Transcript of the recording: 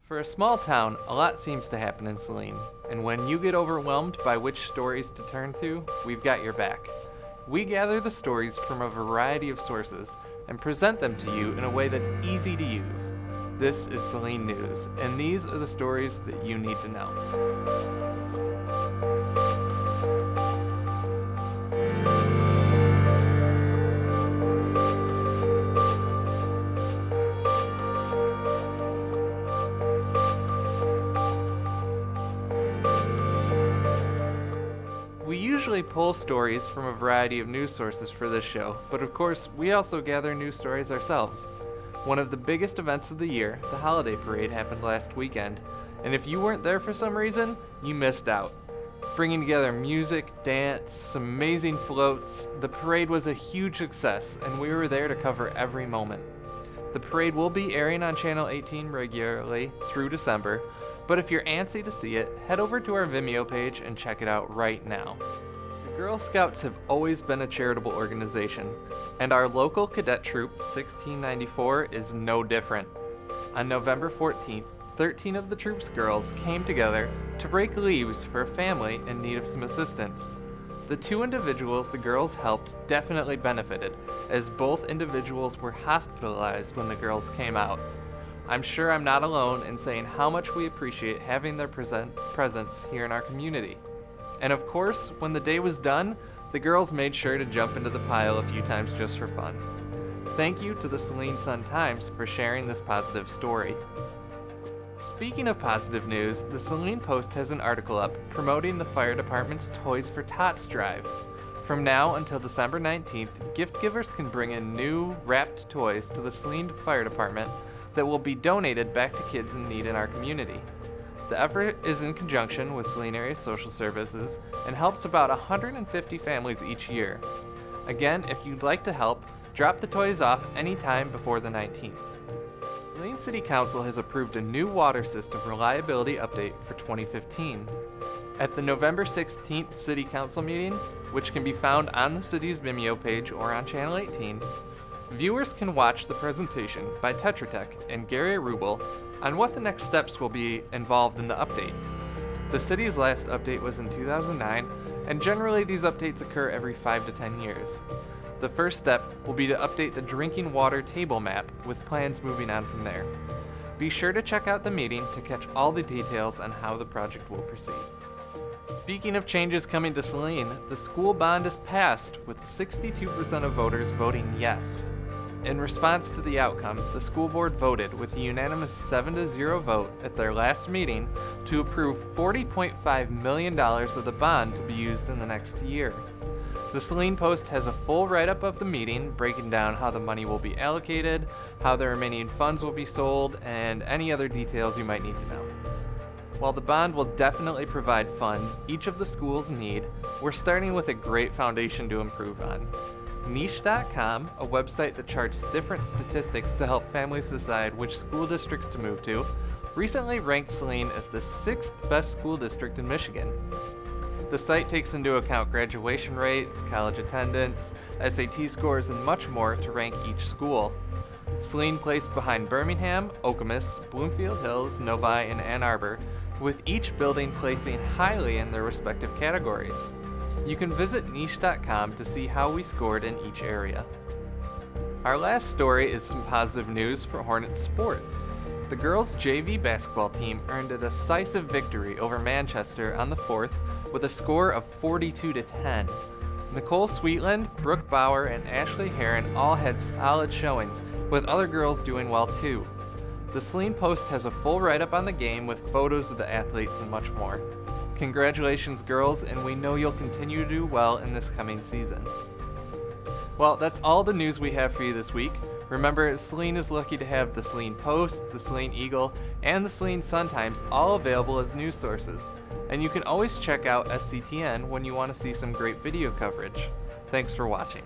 For a small town, a lot seems to happen in Saline, and when you get overwhelmed by which stories to turn to, we've got your back. We gather the stories from a variety of sources and present them to you in a way that's easy to use. This is Saline News, and these are the stories that you need to know. We usually pull stories from a variety of news sources for this show, but of course, we also gather news stories ourselves. One of the biggest events of the year, the holiday parade, happened last weekend, and if you weren't there for some reason, you missed out. Bringing together music, dance, some amazing floats, the parade was a huge success, and we were there to cover every moment. The parade will be airing on Channel 18 regularly through December, but if you're antsy to see it, head over to our Vimeo page and check it out right now. The Girl Scouts have always been a charitable organization, and our local cadet troop, 1694, is no different. On November 14th, 13 of the troop's girls came together to break leaves for a family in need of some assistance. The two individuals the girls helped definitely benefited, as both individuals were hospitalized when the girls came out. I'm sure I'm not alone in saying how much we appreciate having their presence here in our community. And of course, when the day was done, the girls made sure to jump into the pile a few times just for fun. Thank you to the Saline Sun-Times for sharing this positive story. Speaking of positive news, the Saline Post has an article up promoting the fire department's Toys for Tots drive. From now until December 19th, gift givers can bring in new, wrapped toys to the Saline Fire Department that will be donated back to kids in need in our community. The effort is in conjunction with Saline Area Social Services and helps about 150 families each year. Again, if you'd like to help, drop the toys off anytime before the 19th. Saline City Council has approved a new water system reliability update for 2015. At the November 16th City Council meeting, which can be found on the city's Vimeo page or on Channel 18, viewers can watch the presentation by Tetra Tech and Gary Rubel on what the next steps will be involved in the update. The city's last update was in 2009, and generally these updates occur every 5 to 10 years. The first step will be to update the drinking water table map, with plans moving on from there. Be sure to check out the meeting to catch all the details on how the project will proceed. Speaking of changes coming to Saline, the school bond is passed, with 62% of voters voting yes. In response to the outcome, the school board voted with a unanimous 7-0 vote at their last meeting to approve $40.5 million of the bond to be used in the next year. The Saline Post has a full write-up of the meeting breaking down how the money will be allocated, how the remaining funds will be sold, and any other details you might need to know. While the bond will definitely provide funds each of the schools need, we're starting with a great foundation to improve on. Niche.com, a website that charts different statistics to help families decide which school districts to move to, recently ranked Saline as the 6th best school district in Michigan. The site takes into account graduation rates, college attendance, SAT scores, and much more to rank each school. Saline placed behind Birmingham, Okemos, Bloomfield Hills, Novi, and Ann Arbor, with each building placing highly in their respective categories. You can visit niche.com to see how we scored in each area. Our last story is some positive news for Hornets sports. The girls' JV basketball team earned a decisive victory over Manchester on the 4th with a score of 42-10. Nicole Sweetland, Brooke Bauer, and Ashley Heron all had solid showings, with other girls doing well too. The Saline Post has a full write-up on the game with photos of the athletes and much more. Congratulations, girls, and we know you'll continue to do well in this coming season. Well, that's all the news we have for you this week. Remember, Saline is lucky to have the Saline Post, the Saline Eagle, and the Saline Sun-Times all available as news sources. And you can always check out SCTN when you want to see some great video coverage. Thanks for watching.